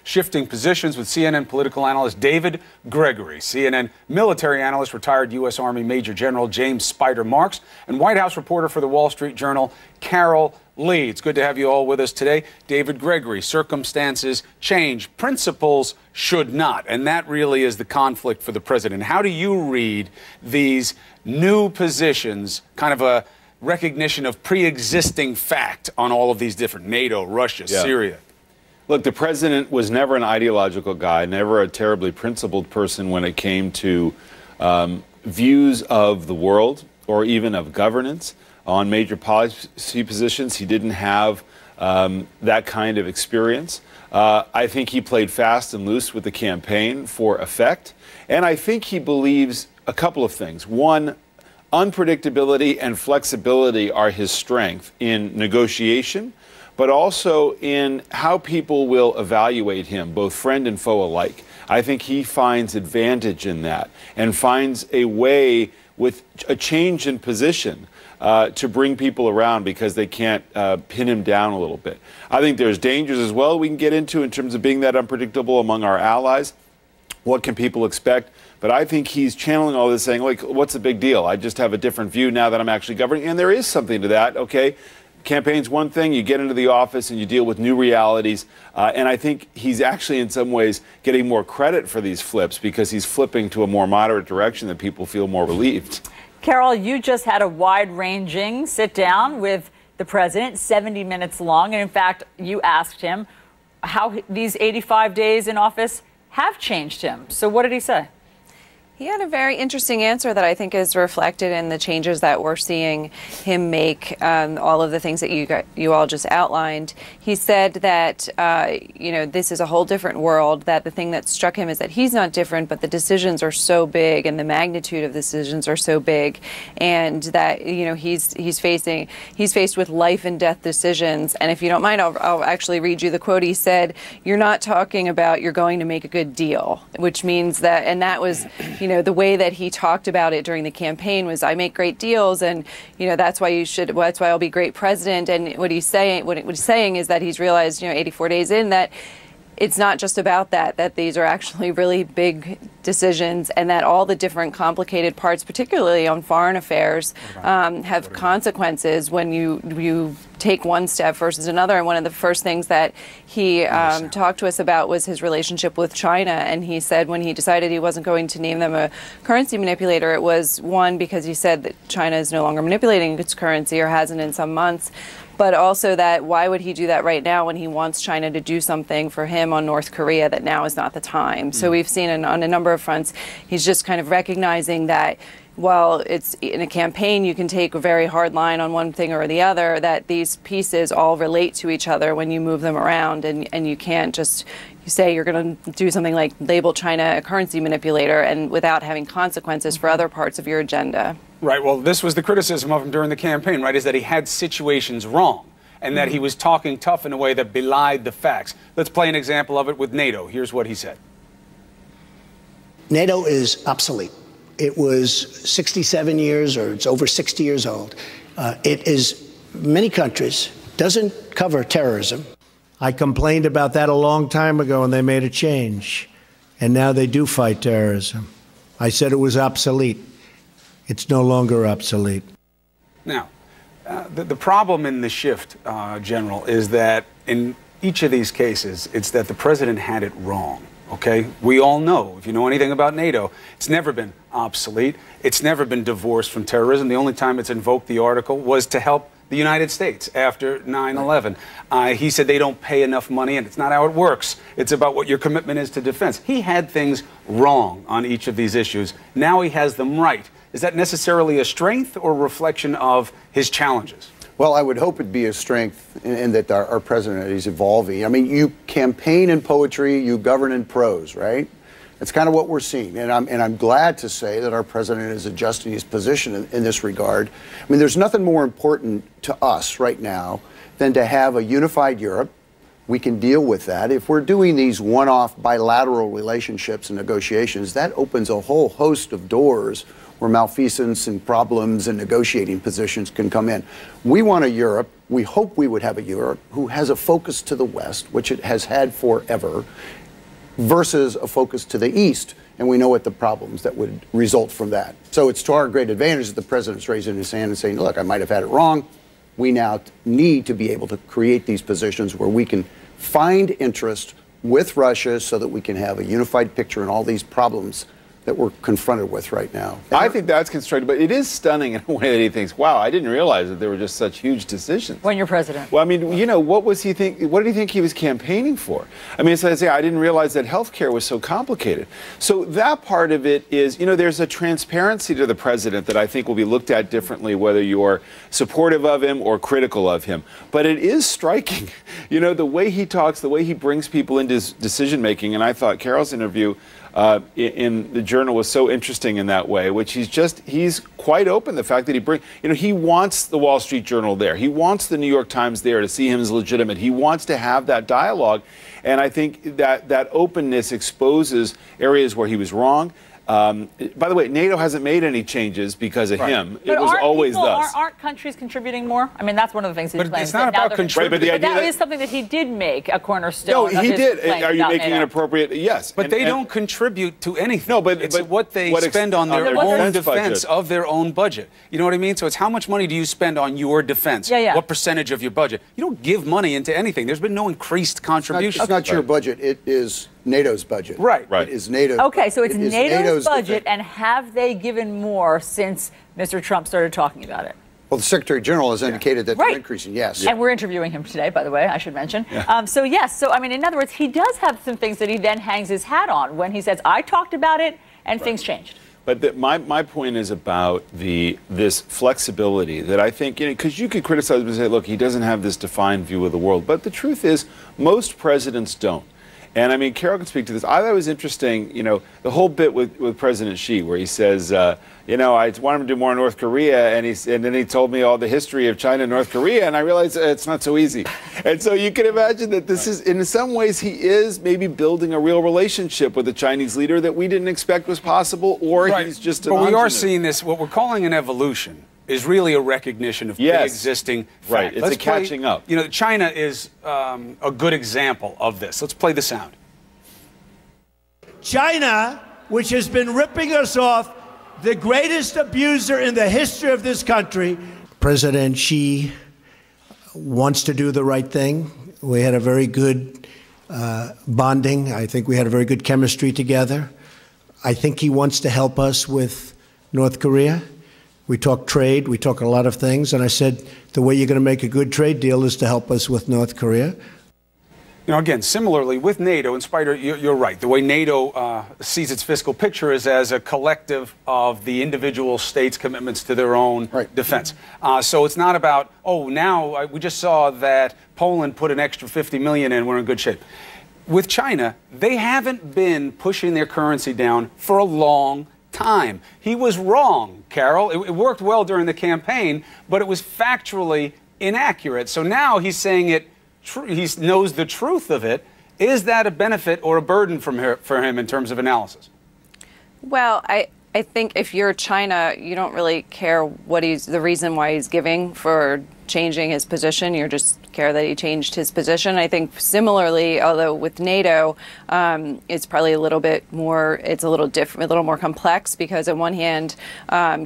Shifting Positions with CNN political analyst David Gregory, CNN military analyst, retired U.S. Army Major General James Spider Marks, and White House reporter for the Wall Street Journal, Carol Lee. It's good to have you all with us today. David Gregory, circumstances change, principles should not. And that really is the conflict for the president. How do you read these new positions, kind of a recognition of pre-existing fact on all of these different NATO, Russia, Syria? Look, the president was never an ideological guy, never a terribly principled person when it came to views of the world or even of governance on major policy positions. He didn't have that kind of experience. I think he played fast and loose with the campaign for effect. And I think he believes a couple of things. One, unpredictability and flexibility are his strength in negotiation, but also in how people will evaluate him, both friend and foe alike. I think he finds advantage in that and finds a way with a change in position to bring people around because they can't pin him down a little bit. I think there's dangers as well we can get into in terms of being that unpredictable among our allies. What can people expect? But I think he's channeling all this saying, like, what's the big deal? I just have a different view now that I'm actually governing. And there is something to that, okay? Campaign's one thing. You get into the office and you deal with new realities. And I think he's actually in some ways getting more credit for these flips because he's flipping to a more moderate direction that people feel more relieved. Carol, you just had a wide-ranging sit-down with the president, 70 minutes long. And in fact, you asked him how these 85 days in office have changed him. So what did he say? He had a very interesting answer that I think is reflected in the changes that we're seeing him make, all of the things that you all just outlined. He said that, this is a whole different world, that the thing that struck him is that he's not different, but the decisions are so big and the magnitude of the decisions are so big, and that, he's faced with life and death decisions. And if you don't mind, I'll actually read you the quote. He said, "You're not talking about you're going to make a good deal," which means that, and that was, the way that he talked about it during the campaign was, I make great deals, and that's why that's why I'll be great president. And what he's saying is that he's realized 84 days in that it's not just about that these are actually really big decisions, and that all the different complicated parts, particularly on foreign affairs, have consequences when you take one step versus another. And one of the first things that he talked to us about was his relationship with China. And he said when he decided he wasn't going to name them a currency manipulator, it was, one, because he said that China is no longer manipulating its currency, or hasn't in some months, but also that why would he do that right now when he wants China to do something for him on North Korea, that now is not the time. So we've seen on a number of fronts, he's just kind of recognizing that while it's in a campaign, you can take a very hard line on one thing or the other, that these pieces all relate to each other when you move them around, and you can't just say you're going to do something like label China a currency manipulator and without having consequences for other parts of your agenda. Right. Well, this was the criticism of him during the campaign, right, is that he had situations wrong and that he was talking tough in a way that belied the facts. Let's play an example of it with NATO. Here's what he said. NATO is obsolete. It was 67 years, or it's over 60 years old. It is, many countries, doesn't cover terrorism. I complained about that a long time ago, and they made a change. And now they do fight terrorism. I said it was obsolete. It's no longer obsolete. Now, the problem in the shift, General, is that in each of these cases, it's that the president had it wrong. Okay? We all know, if you know anything about NATO, it's never been obsolete. It's never been divorced from terrorism. The only time it's invoked the article was to help the United States after 9/11. He said they don't pay enough money, and it's not how it works. It's about what your commitment is to defense. He had things wrong on each of these issues. Now he has them right. Is that necessarily a strength or a reflection of his challenges? Well, I would hope it'd be a strength in that our president is evolving. I mean, you campaign in poetry, you govern in prose, right? That's kind of what we're seeing. And I'm glad to say that our president is adjusting his position in this regard. I mean, there's nothing more important to us right now than to have a unified Europe. We can deal with that. If we're doing these one-off bilateral relationships and negotiations, that opens a whole host of doors where malfeasance and problems and negotiating positions can come in. We want a Europe, we hope we would have a Europe who has a focus to the West, which it has had forever, versus a focus to the East. And we know what the problems that would result from that. So it's to our great advantage that the president's raising his hand and saying, look, I might have had it wrong. We now need to be able to create these positions where we can find interest with Russia so that we can have a unified picture in all these problems that we're confronted with right now. I think that's constructed, but it is stunning in a way that he thinks, wow, I didn't realize that there were just such huge decisions. When you're president. Well, I mean, you know, what did he think he was campaigning for? I mean, so I say, I didn't realize that health care was so complicated. So that part of it is, you know, there's a transparency to the president that I think will be looked at differently, whether you're supportive of him or critical of him. But it is striking, you know, the way he talks, the way he brings people into his decision making. And I thought Carol's interview in the Journal was so interesting in that way, which he's quite open. The fact that he wants the Wall Street Journal there. He wants the New York Times there to see him as legitimate. He wants to have that dialogue. And I think that openness exposes areas where he was wrong. By the way, NATO hasn't made any changes because of him. But it was always thus. Aren't countries contributing more? I mean, that's one of the things he's But it's not about contributing. Right, but that is something that he did make a cornerstone. No, of he his did. complaint Are you about making NATO. an appropriate? Yes. But they don't contribute to anything. No, but it's what they spend on their own defense of their own budget. You know what I mean? So it's how much money do you spend on your defense? Yeah. What percentage of your budget? You don't give money into anything. There's been no increased contribution. It's not your budget. It is NATO's budget. Right. It is NATO. Okay, so it's NATO's budget, defense. and have they given more since Mr. Trump started talking about it? Well, the Secretary General has indicated that Right. they're increasing, yes. And we're interviewing him today, by the way, I should mention. So, yes, I mean, in other words, he does have some things that he then hangs his hat on when he says, I talked about it, and things changed. But my point is about this flexibility that I think, because you could criticize him and say, look, he doesn't have this defined view of the world. But the truth is, most presidents don't. And I mean, Carol can speak to this. I thought it was interesting, the whole bit with President Xi, where he says, I want him to do more in North Korea, and then he told me all the history of China and North Korea, and I realized it's not so easy. And so you can imagine that this is, in some ways, he is maybe building a real relationship with a Chinese leader that we didn't expect was possible, or he's just an But we are engineer. seeing this, what we're calling an evolution, is really a recognition of pre-existing fact. Right, it's a catching up. China is a good example of this. Let's play the sound. China, which has been ripping us off, the greatest abuser in the history of this country. President Xi wants to do the right thing. We had a very good bonding. I think we had a very good chemistry together. I think he wants to help us with North Korea. We talk trade, we talk a lot of things, and I said the way you're going to make a good trade deal is to help us with North Korea. Again, similarly with NATO, in spite of, you're right, the way NATO sees its fiscal picture is as a collective of the individual states' commitments to their own defense. So it's not about, now we just saw that Poland put an extra 50 million in, we're in good shape. With China, they haven't been pushing their currency down for a long time. He was wrong, Carol. It worked well during the campaign, but it was factually inaccurate. So now he's saying it. He knows the truth of it. Is that a benefit or a burden for him in terms of analysis? Well, I think if you're China, you don't really care what the reason why he's giving for changing his position. You just care that he changed his position. I think similarly, although with NATO, it's probably a little bit more, it's a little different, a little more complex, because on one hand,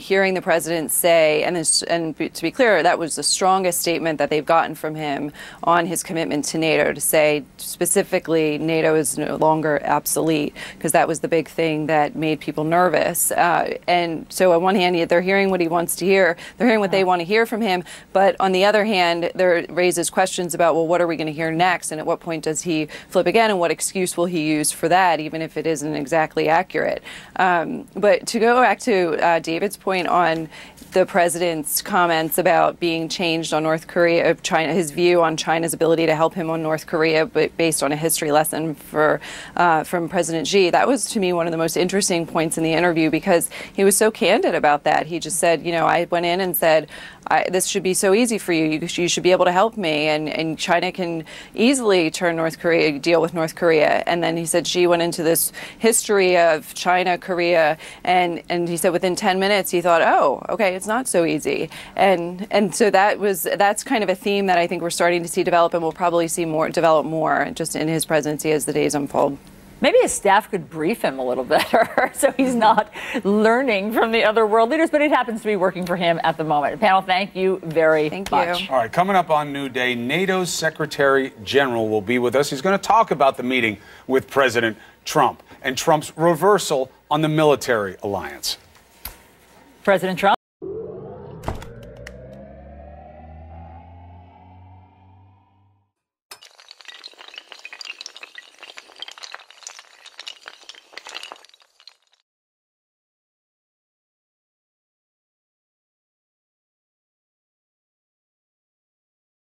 hearing the president say, and to be clear, that was the strongest statement that they've gotten from him on his commitment to NATO, to say specifically NATO is no longer obsolete, because that was the big thing that made people nervous. And so on one hand, they're hearing what he wants to hear, they're hearing what they want to hear from him, but on the other hand, there raises questions about, well, what are we going to hear next? And at what point does he flip again? And what excuse will he use for that, even if it isn't exactly accurate? But to go back to David's point on the president's comments about being changed on North Korea, China, his view on China's ability to help him on North Korea, but based on a history lesson from President Xi. That was, to me, one of the most interesting points in the interview, because he was so candid about that. He just said, you know, I went in and said, this should be so easy for you. You should be able to help me. And China can easily turn deal with North Korea. And then he said Xi went into this history of China, Korea, and he said within 10 minutes he thought, oh, okay, it's not so easy. And so that's kind of a theme that I think we're starting to see develop, and we'll probably see develop more just in his presidency as the days unfold. Maybe his staff could brief him a little better so he's not learning from the other world leaders, but it happens to be working for him at the moment. Panel, thank you very much. Thank you. All right, coming up on New Day, NATO's Secretary General will be with us. He's going to talk about the meeting with President Trump and Trump's reversal on the military alliance. President Trump